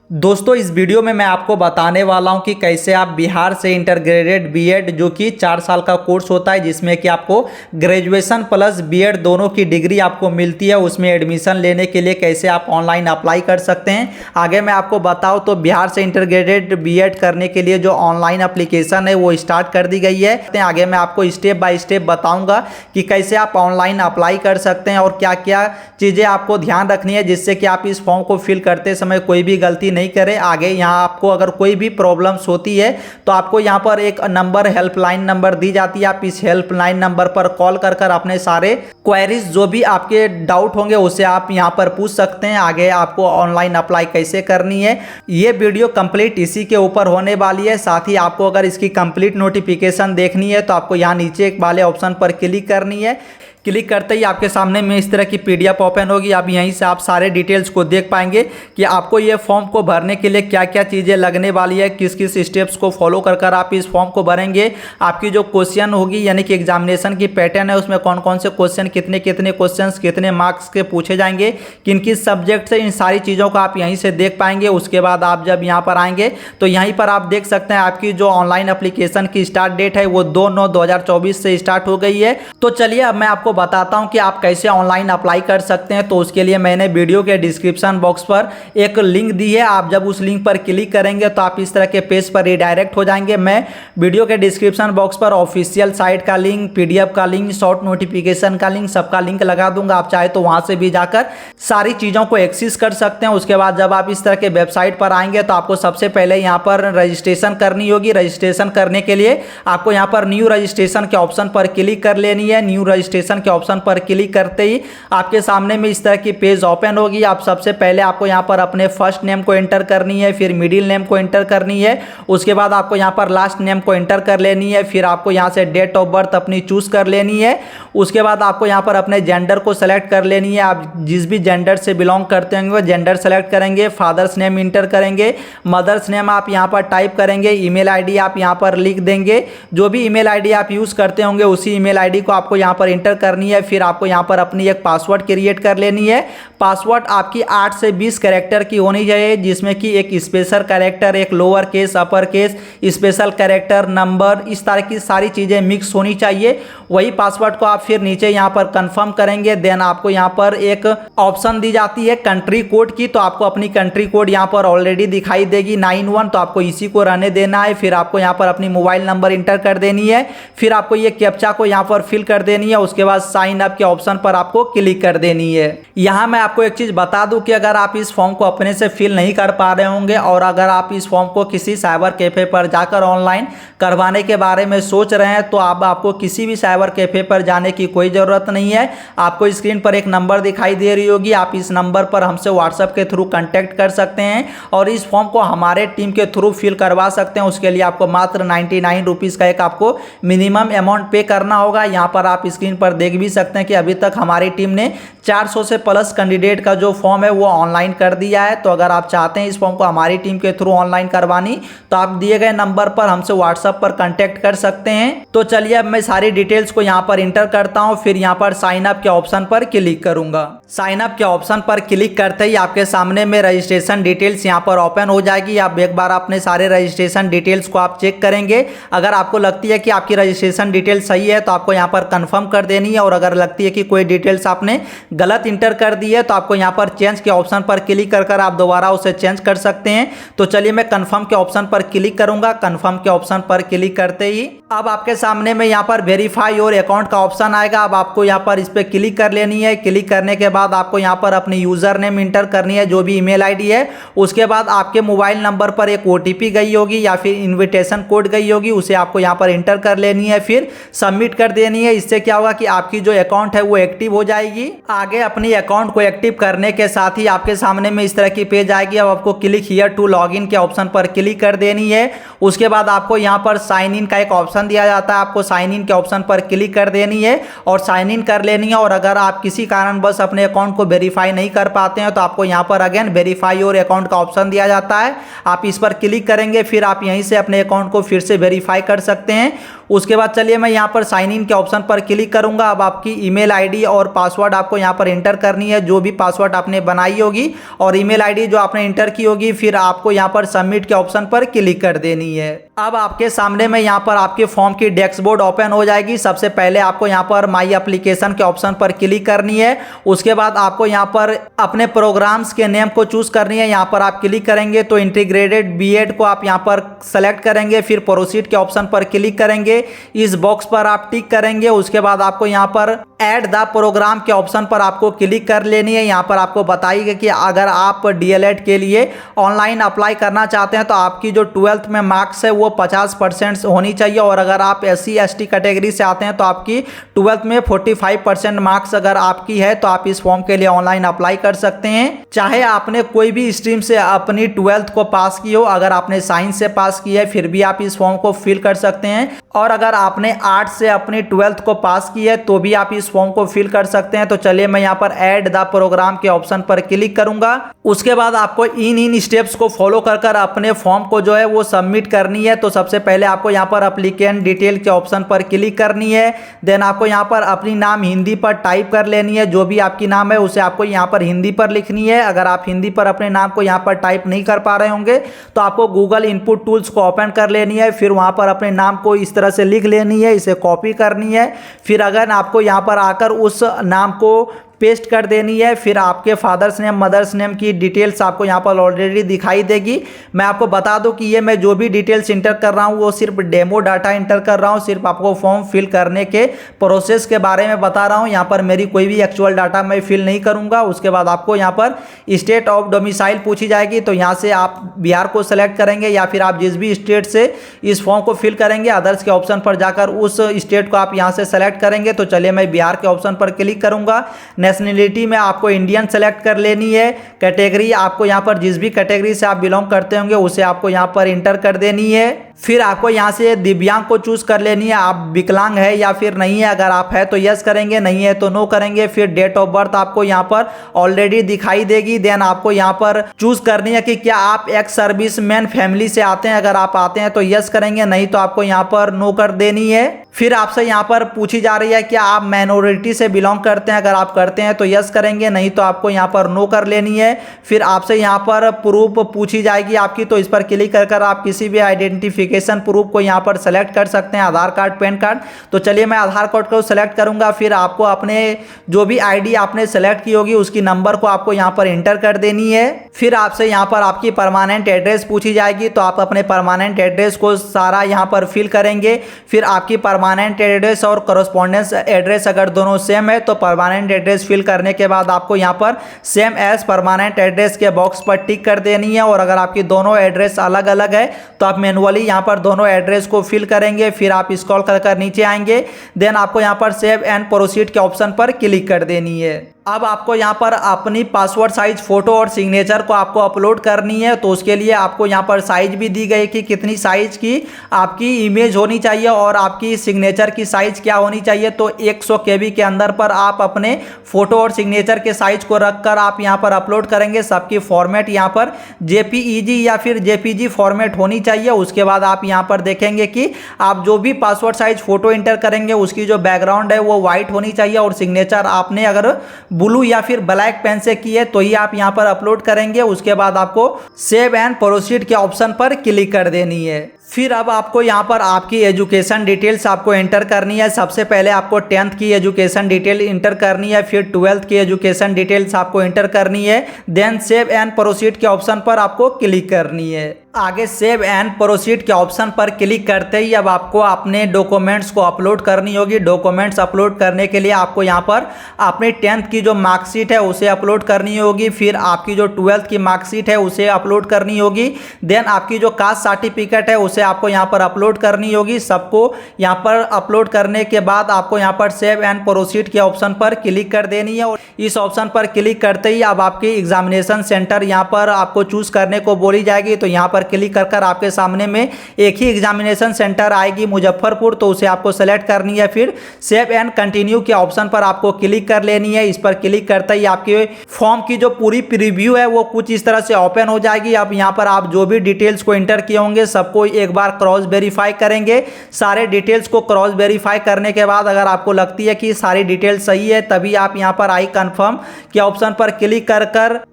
दोस्तों इस वीडियो में मैं आपको बताने वाला हूं कि कैसे आप बिहार से इंटरग्रेडेड बीएड जो कि 4 साल का कोर्स होता है जिसमें कि आपको ग्रेजुएशन प्लस बीएड दोनों की डिग्री आपको मिलती है, उसमें एडमिशन लेने के लिए कैसे आप ऑनलाइन अप्लाई कर सकते हैं। आगे मैं आपको बताऊं तो बिहार से इंटरग्रेडेड बीएड करने के लिए जो ऑनलाइन अप्लीकेशन है वो स्टार्ट कर दी गई है। आगे मैं आपको स्टेप बाय स्टेप बताऊँगा कि कैसे आप ऑनलाइन अप्लाई कर सकते हैं और क्या क्या चीज़ें आपको ध्यान रखनी है जिससे कि आप इस फॉर्म को फिल करते समय कोई भी गलती नहीं करें। आगे यहाँ आपको अगर कोई भी प्रॉब्लम्स होती है तो आपको यहाँ पर एक नंबर हेल्पलाइन नंबर दी जाती है। आप इस हेल्पलाइन नंबर पर कॉल कर अपने सारे क्वेरीज जो भी आपके डाउट होंगे उसे आप यहाँ पर पूछ सकते हैं। आगे आपको ऑनलाइन अप्लाई कैसे करनी है ये वीडियो कंप्लीट इसी के ऊपर होने वाली है। साथ ही आपको अगर इसकी कंप्लीट नोटिफिकेशन देखनी है तो आपको यहाँ नीचे एक वाले ऑप्शन पर क्लिक करनी है। क्लिक करते ही आपके सामने में इस तरह की पीडीएफ ओपन होगी। अब यहीं से आप सारे डिटेल्स को देख पाएंगे कि आपको ये फॉर्म को भरने के लिए क्या क्या चीज़ें लगने वाली है, किस किस स्टेप्स को फॉलो कर आप इस फॉर्म को भरेंगे। आपकी जो क्वेश्चन होगी यानी कि एग्जामिनेशन की पैटर्न है उसमें कौन कौन से क्वेश्चन, कितने कितने क्वेश्चन, कितने मार्क्स के पूछे जाएंगे, किन किस सब्जेक्ट से, इन सारी चीज़ों को आप यहीं से देख पाएंगे। उसके बाद आप जब यहाँ पर आएंगे तो यहीं पर आप देख सकते हैं आपकी जो ऑनलाइन एप्लीकेशन की स्टार्ट डेट है वो 2/9/2024 से स्टार्ट हो गई है। तो चलिए अब मैं आपको बताता हूं कि आप कैसे ऑनलाइन अप्लाई कर सकते हैं। तो उसके लिए मैंने वीडियो के डिस्क्रिप्शन बॉक्स पर एक लिंक दी है। आप जब उस लिंक पर क्लिक करेंगे तो आप इस तरह के पेज पर रिडायरेक्ट हो जाएंगे। मैं वीडियो के डिस्क्रिप्शन बॉक्स पर ऑफिशियल साइट का लिंक, पीडीएफ का लिंक, शॉर्ट नोटिफिकेशन का लिंक, सबका लिंक लगा दूंगा। आप चाहे तो वहां से भी जाकर सारी चीज़ों को एक्सेस कर सकते हैं। उसके बाद जब आप इस तरह के वेबसाइट पर आएंगे तो आपको सबसे पहले यहाँ पर रजिस्ट्रेशन करनी होगी। रजिस्ट्रेशन करने के लिए आपको यहाँ पर न्यू रजिस्ट्रेशन के ऑप्शन पर क्लिक कर लेनी है। न्यू रजिस्ट्रेशन के ऑप्शन पर क्लिक करते ही आपके सामने में इस तरह की पेज ओपन होगी। आप सबसे पहले आपको यहाँ पर अपने फर्स्ट नेम को एंटर करनी है, फिर मिडिल नेम को एंटर करनी है, उसके बाद आपको यहाँ पर लास्ट नेम को एंटर कर लेनी है, फिर आपको यहाँ से डेट ऑफ बर्थ अपनी चूज कर लेनी है। उसके बाद आपको यहाँ पर अपने जेंडर को सेलेक्ट कर लेनी है। आप जिस भी जेंडर से बिलोंग करते होंगे वो जेंडर सेलेक्ट करेंगे। फादर्स नेम इंटर करेंगे, मदर्स नेम आप यहाँ पर टाइप करेंगे, ईमेल आईडी आप यहाँ पर लिख देंगे। जो भी ईमेल आईडी आप यूज करते होंगे उसी ईमेल आईडी को आपको यहाँ पर इंटर करनी है। फिर आपको यहाँ पर अपनी एक पासवर्ड क्रिएट कर लेनी है। पासवर्ड आपकी 8 से 20 कैरेक्टर की होनी चाहिए जिसमें कि एक स्पेशल कैरेक्टर, एक lower case, upper case, special character, number, इस तरह की सारी चीज़ें मिक्स होनी चाहिए। वही पासवर्ड को आप फिर नीचे यहाँ पर कंफर्म करेंगे। देन आपको यहाँ पर एक ऑप्शन दी जाती है कंट्री कोड की, तो आपको अपनी कंट्री कोड यहाँ पर ऑलरेडी दिखाई देगी 91, तो आपको इसी को रहने देना है। फिर आपको यहाँ पर अपनी मोबाइल नंबर इंटर कर देनी है। फिर आपको ये कैप्चा को यहाँ पर फिल कर देनी है। उसके बाद साइन अप के ऑप्शन पर आपको क्लिक कर देनी है। यहाँ मैं आपको एक चीज बता दूं कि अगर आप इस फॉर्म को अपने से फिल नहीं कर पा रहे होंगे और अगर आप इस फॉर्म को किसी साइबर कैफे पर जाकर ऑनलाइन करवाने के बारे में सोच रहे हैं तो आपको किसी भी साइबर कैफे पर जाने की कोई ज़रूरत नहीं है। आपको स्क्रीन पर एक नंबर दिखाई दे रही होगी, आप इस नंबर पर हमसे व्हाट्सएप के थ्रू कांटेक्ट कर सकते हैं और इस फॉर्म को हमारे टीम के थ्रू फिल करवा सकते हैं। उसके लिए आपको मात्र 99 रुपीज़ का एक आपको मिनिमम अमाउंट पे करना होगा। यहाँ पर आप स्क्रीन पर देख भी सकते हैं कि अभी तक हमारी टीम ने 400 से प्लस कैंडिडेट का जो फॉर्म है वो ऑनलाइन कर दिया है। तो अगर आप चाहते हैं इस फॉर्म को हमारी टीम के थ्रू ऑनलाइन करवानी तो आप दिए गए नंबर पर हमसे व्हाट्सएप पर कांटेक्ट कर सकते हैं। तो चलिए अब मैं सारी डिटेल्स को यहाँ पर इंटर करता हूँ, फिर यहाँ पर साइन अप के ऑप्शन पर क्लिक करूंगा। साइन अप के ऑप्शन पर क्लिक करते ही आपके सामने में रजिस्ट्रेशन डिटेल्स यहाँ पर ओपन हो जाएगी। आप एक बार अपने सारे रजिस्ट्रेशन डिटेल्स को आप चेक करेंगे। अगर आपको लगती है कि आपकी रजिस्ट्रेशन डिटेल सही है तो आपको यहाँ पर कंफर्म कर देनी है और अगर लगती है कि कोई डिटेल्स आपने गलत इंटर कर दी है तो आपको यहाँ पर चेंज के ऑप्शन पर क्लिक कर आप दोबारा उसे चेंज कर सकते हैं। तो चलिए मैं कंफर्म के ऑप्शन पर क्लिक करूंगा। कंफर्म के ऑप्शन पर क्लिक करते ही अब आपके सामने में यहाँ पर वेरीफाई योर अकाउंट का ऑप्शन आएगा। अब आपको यहाँ पर इस पर क्लिक कर लेनी है। क्लिक करने के बाद आपको यहाँ पर अपनी यूजर नेम इंटर करनी है, जो भी ईमेल आईडी है। उसके बाद आपके मोबाइल नंबर पर एक ओटीपी गई होगी या फिर इन्विटेशन कोड गई होगी, उसे आपको यहाँ पर इंटर कर लेनी है, फिर सबमिट कर देनी है। इससे क्या होगा कि आपकी जो अकाउंट है वो एक्टिव हो जाएगी। आगे अपनी अकाउंट को एक्टिव करने के साथ ही आपके सामने में इस तरह की पेज आएगी। अब आपको क्लिक हियर टू लॉगिन के ऑप्शन पर क्लिक कर देनी है। उसके बाद आपको यहाँ पर साइन इन का एक ऑप्शन दिया जाता है, आपको साइन इन के ऑप्शन पर क्लिक कर देनी है और साइन इन कर लेनी है। और अगर आप किसी कारणवश अपने अकाउंट को वेरीफाई नहीं कर पाते हैं तो आपको यहाँ पर अगेन वेरीफाई योर अकाउंट का ऑप्शन दिया जाता है। आप इस पर क्लिक करेंगे, फिर आप यहीं से अपने अकाउंट को फिर से वेरीफाई कर सकते हैं। उसके बाद चलिए मैं यहाँ पर साइन इन के ऑप्शन पर क्लिक करूंगा। अब आपकी ईमेल आईडी और पासवर्ड आपको यहाँ पर एंटर करनी है, जो भी पासवर्ड आपने बनाई होगी और ईमेल आईडी जो आपने एंटर की होगी। फिर आपको यहाँ पर सबमिट के ऑप्शन पर क्लिक कर देनी है। अब आपके सामने में यहाँ पर आपके फॉर्म की डैशबोर्ड ओपन हो जाएगी। सबसे पहले आपको यहाँ पर माई एप्लीकेशन के ऑप्शन पर क्लिक करनी है। उसके बाद आपको यहाँ पर अपने प्रोग्राम्स के नेम को चूज करनी है। यहाँ पर आप क्लिक करेंगे तो इंटीग्रेटेड बीएड को आप यहाँ पर सेलेक्ट करेंगे, फिर प्रोसीड के ऑप्शन पर क्लिक करेंगे, इस बॉक्स पर आप टिक करेंगे। उसके बाद आपको यहाँ पर ऐड द प्रोग्राम के ऑप्शन पर आपको क्लिक कर लेनी है। यहाँ पर आपको बताइए कि अगर आप डीएलएड के लिए ऑनलाइन अप्लाई करना चाहते हैं तो आपकी जो 12th में मार्क्स है वो 50% होनी चाहिए, और अगर आप SC ST कैटेगरी से आते हैं तो आपकी 12th में 45% मार्क्स अगर आपकी है तो आप इस फॉर्म के लिए ऑनलाइन अप्लाई कर सकते हैं। चाहे आपने कोई भी स्ट्रीम से अपनी 12th को पास की हो, अगर आपने साइंस से पास की है फिर भी आप इस फॉर्म को फिल कर सकते हैं, और अगर आपने आर्ट से अपनी 12th को पास की है तो भी आप इस फॉर्म को फिल कर सकते हैं। तो चलिए मैं यहाँ पर ऐड द प्रोग्राम के ऑप्शन पर क्लिक करूंगा। उसके बाद आपको इन स्टेप्स को फॉलो कर अपने फॉर्म को जो है वो सबमिट करनी है। तो सबसे पहले आपको यहाँ पर एप्लीकेंट डिटेल के ऑप्शन पर क्लिक करनी है। देन आपको यहाँ पर अपनी नाम हिंदी पर टाइप कर लेनी है, जो भी आपकी नाम है उसे आपको यहाँ पर हिंदी पर लिखनी है। अगर आप हिंदी पर अपने नाम को यहाँ पर टाइप नहीं कर पा रहे होंगे तो आपको गूगल इनपुट टूल्स को ओपन कर लेनी है, फिर वहाँ पर अपने नाम को इस तरह से लिख लेनी है, इसे कॉपी करनी है। फिर अगर आपको यहाँ पर आकर उस नाम को पेस्ट कर देनी है। फिर आपके फादर्स नेम मदर्स नेम की डिटेल्स आपको यहाँ पर ऑलरेडी दिखाई देगी। मैं आपको बता दूं कि ये मैं जो भी डिटेल्स इंटर कर रहा हूँ वो सिर्फ डेमो डाटा इंटर कर रहा हूँ, सिर्फ आपको फॉर्म फिल करने के प्रोसेस के बारे में बता रहा हूँ। यहाँ पर मेरी कोई भी एक्चुअल डाटा मैं फिल नहीं करूँगा। उसके बाद आपको यहाँ पर स्टेट ऑफ डोमिसाइल पूछी जाएगी, तो यहाँ से आप बिहार को सेलेक्ट करेंगे या फिर आप जिस भी स्टेट से इस फॉर्म को फिल करेंगे अदर्स के ऑप्शन पर जाकर उस स्टेट को आप यहाँ से सेलेक्ट करेंगे। तो चलिए मैं बिहार के ऑप्शन पर क्लिक करूँगा। नेशनलिटी में आपको इंडियन सेलेक्ट कर लेनी है। कैटेगरी आपको यहाँ पर जिस भी कैटेगरी से आप बिलोंग करते होंगे उसे आपको यहाँ पर इंटर कर देनी है। फिर आपको यहाँ से दिव्यांग को चूज कर लेनी है, आप विकलांग है या फिर नहीं है। अगर आप है तो यस करेंगे, नहीं है तो नो करेंगे। फिर डेट ऑफ बर्थ आपको यहाँ पर ऑलरेडी दिखाई देगी। देन आपको यहाँ पर चूज करनी है कि क्या आप एक्स सर्विसमैन फैमिली से आते हैं। अगर आप आते हैं तो यस करेंगे, नहीं तो आपको यहाँ पर नो कर देनी है। फिर आपसे यहाँ पर पूछी जा रही है कि आप माइनॉरिटी से बिलोंग करते हैं। अगर आप करते हैं तो यस करेंगे, नहीं तो आपको यहाँ पर नो कर लेनी है। फिर आपसे यहाँ पर प्रूफ पूछी जाएगी आपकी, तो इस पर क्लिक कर आप किसी भी आइडेंटिफिकेशन प्रूफ को यहाँ पर सेलेक्ट कर सकते हैं, आधार कार्ड पैन कार्ड। तो चलिए मैं आधार कार्ड को सेलेक्ट करूंगा। फिर आपको अपने जो भी आईडी आपने सेलेक्ट की होगी उसकी नंबर को आपको यहाँ पर एंटर कर देनी है। फिर आपसे यहाँ पर आपकी परमानेंट एड्रेस पूछी जाएगी, तो आप अपने परमानेंट एड्रेस को सारा यहाँ पर फिल करेंगे। फिर आपकी परमानेंट एड्रेस और करस्पॉन्डेंस एड्रेस अगर दोनों सेम है तो परमानेंट एड्रेस फिल करने के बाद आपको यहाँ पर सेम एज परमानेंट एड्रेस के बॉक्स पर टिक कर देनी है। और अगर आपकी दोनों एड्रेस अलग अलग है तो आप मैनुअली यहाँ पर दोनों एड्रेस को फिल करेंगे। फिर आप स्क्रॉल कर नीचे आएंगे। देन आपको यहाँ पर सेव एंड प्रोसीड के ऑप्शन पर क्लिक कर देनी है। अब आपको यहाँ पर अपनी पासपोर्ट साइज फोटो और सिग्नेचर को आपको अपलोड करनी है। तो उसके लिए आपको यहाँ पर साइज भी दी गई कि कितनी साइज की आपकी इमेज होनी चाहिए और आपकी सिग्नेचर की साइज क्या होनी चाहिए। तो 100 KB के अंदर पर आप अपने फोटो और सिग्नेचर के साइज को रखकर आप यहाँ पर अपलोड करेंगे। सबकी फॉर्मेट यहाँ पर JPEG या फिर JPG फॉर्मेट होनी चाहिए। उसके बाद आप यहाँ पर देखेंगे कि आप जो भी पासपोर्ट साइज फोटो इंटर करेंगे उसकी जो बैकग्राउंड है वो व्हाइट होनी चाहिए, और सिग्नेचर आपने अगर ब्लू या फिर ब्लैक पेन से की है तो ही आप यहां पर अपलोड करेंगे। उसके बाद आपको सेव एंड प्रोसीड के ऑप्शन पर क्लिक कर देनी है। फिर अब आपको यहाँ पर आपकी एजुकेशन डिटेल्स आपको एंटर करनी है। सबसे पहले आपको 10th की एजुकेशन डिटेल इंटर करनी है, फिर 12th की एजुकेशन डिटेल्स आपको एंटर करनी है। देन सेव एंड प्रोसीड के ऑप्शन पर आपको क्लिक करनी है। आगे सेव एंड प्रोसीड के ऑप्शन पर क्लिक करते ही अब आपको अपने डॉक्यूमेंट्स को अपलोड करनी होगी। डॉक्यूमेंट्स अपलोड करने के लिए आपको यहाँ पर अपनी 10th की जो मार्कशीट है उसे अपलोड करनी होगी। फिर आपकी जो 12th की मार्कशीट है उसे अपलोड करनी होगी। देन आपकी जो कास्ट सर्टिफिकेट है उसे आपको यहाँ पर अपलोड करनी होगी। सबको यहाँ पर अपलोड करने के बाद आपको यहाँ पर सेव एंड प्रोसीड के ऑप्शन पर क्लिक कर देनी है। और इस ऑप्शन पर क्लिक करते ही अब आपकी एग्जामिनेशन सेंटर यहाँ पर आपको चूज करने को बोली जाएगी। तो यहाँ पर क्लिक कर आपके सामने में एक ही एग्जामिनेशन सेंटर आएगी मुजफ्फरपुर, तो उसे आपको सेलेक्ट करनी है। फिर सेव एंड कंटिन्यू के ऑप्शन पर आपको क्लिक कर लेनी है। इस पर क्लिक करते ही आपके फॉर्म की जो पूरी प्रीव्यू है वो कुछ इस तरह से ओपन हो जाएगी। अब यहाँ पर आप जो भी डिटेल्स को एंटर किए होंगे सबको एक बार क्रॉस वेरीफाई करेंगे। सारे डिटेल्स को क्रॉस वेरीफाई करने के बाद अगर आपको लगती है कि सारी डिटेल्स सही है, तभी आप यहाँ पर आई कंफर्म के ऑप्शन पर क्लिक कर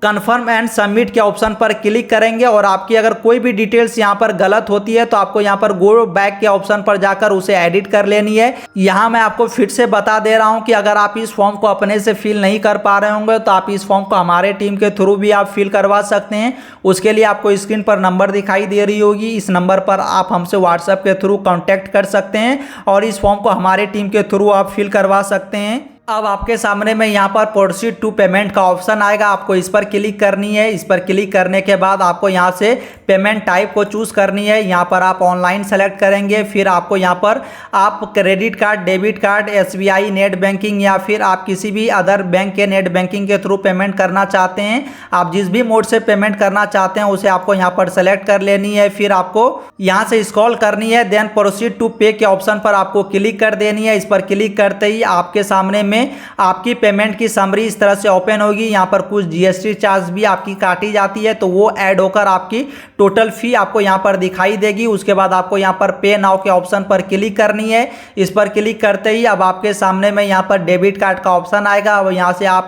कंफर्म एंड सबमिट के ऑप्शन पर क्लिक करेंगे। और आपकी अगर कोई भी डिटेल्स यहाँ पर गलत होती है तो आपको यहाँ पर गो बैक के ऑप्शन पर जाकर उसे एडिट कर लेनी है। यहाँ मैं आपको फिर से बता दे रहा हूँ कि अगर आप इस फॉर्म को अपने से फिल नहीं कर पा रहे होंगे तो आप इस फॉर्म को हमारे टीम के थ्रू भी आप फिल करवा सकते हैं। उसके लिए आपको स्क्रीन पर नंबर दिखाई दे रही होगी, इस नंबर पर आप हमसे व्हाट्सएप के थ्रू कांटेक्ट कर सकते हैं और इस फॉर्म को हमारे टीम के थ्रू आप फिल करवा सकते हैं। अब आपके सामने में यहाँ पर प्रोसीड टू पेमेंट का ऑप्शन आएगा, आपको इस पर क्लिक करनी है। इस पर क्लिक करने के बाद आपको यहाँ से पेमेंट टाइप को चूज करनी है। यहाँ पर आप ऑनलाइन सेलेक्ट करेंगे, फिर आपको यहाँ पर आप credit card, debit card, SBI net banking या फिर आप किसी भी अदर बैंक के नेट बैंकिंग के थ्रू पेमेंट करना चाहते हैं, आप जिस भी मोड से पेमेंट करना चाहते हैं उसे आपको यहाँ पर सेलेक्ट कर लेनी है। फिर आपको यहाँ से स्क्रॉल करनी है, देन प्रोसीड टू पे के ऑप्शन पर आपको क्लिक कर देनी है। इस पर क्लिक करते ही आपके सामने में आपकी पेमेंट की समरी इस तरह से ओपन होगी। यहाँ पर कुछ GST चार्ज भी आपकी काटी जाती है तो वो ऐड होकर आपकी टोटल फी आपको यहाँ पर दिखाई देगी। उसके बाद आपको यहाँ पर पे नाउ के ऑप्शन पर क्लिक करनी है। इस पर क्लिक करते ही अब आपके सामने में यहाँ पर डेबिट कार्ड का ऑप्शन आएगा। अब यहाँ से आप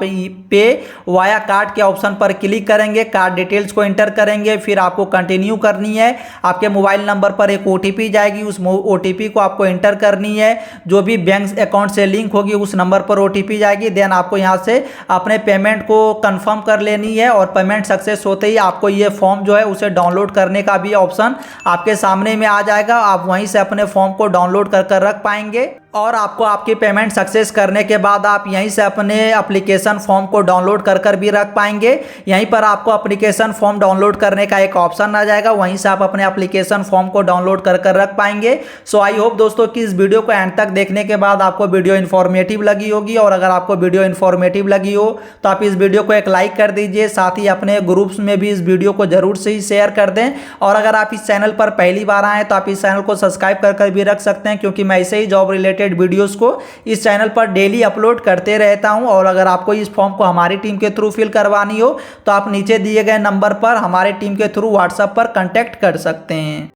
पे वाया कार्ड के ऑप्शन पर क्लिक करेंगे, कार्ड डिटेल्स को एंटर करेंगे, फिर आपको कंटिन्यू करनी है। आपके मोबाइल नंबर पर एक OTP जाएगी, उस OTP को आपको एंटर करनी है। जो भी बैंक अकाउंट से लिंक होगी उस नंबर पर OTP जाएगी। देन आपको यहाँ से अपने पेमेंट को कंफर्म कर लेनी है और पेमेंट सक्सेस होते ही आपको ये फॉर्म जो है उसे डाउनलोड करने का भी ऑप्शन आपके सामने में आ जाएगा। आप वहीं से अपने फॉर्म को डाउनलोड कर रख पाएंगे और आपको आपकी पेमेंट सक्सेस करने के बाद आप यहीं से अपने एप्लीकेशन फॉर्म को डाउनलोड कर भी रख पाएंगे। यहीं पर आपको एप्लीकेशन फॉर्म डाउनलोड करने का एक ऑप्शन आ जाएगा, वहीं से आप अपने एप्लीकेशन फॉर्म को डाउनलोड कर रख पाएंगे। सो आई होप दोस्तों कि इस वीडियो को एंड तक देखने के बाद आपको वीडियो इन्फॉर्मेटिव लगी होगी। और अगर आपको वीडियो इन्फॉर्मेटिव लगी हो तो आप इस वीडियो को एक लाइक कर दीजिए, साथ ही अपने ग्रुप्स में भी इस वीडियो को जरूर से ही शेयर कर दें। और अगर आप इस चैनल पर पहली बार आए तो आप इस चैनल को सब्सक्राइब कर भी रख सकते हैं, क्योंकि मैं ऐसे ही जॉब रिलेटेड वीडियोस को इस चैनल पर डेली अपलोड करते रहता हूं। और अगर आपको इस फॉर्म को हमारी टीम के थ्रू फिल करवानी हो तो आप नीचे दिए गए नंबर पर हमारे टीम के थ्रू व्हाट्सएप पर कांटेक्ट कर सकते हैं।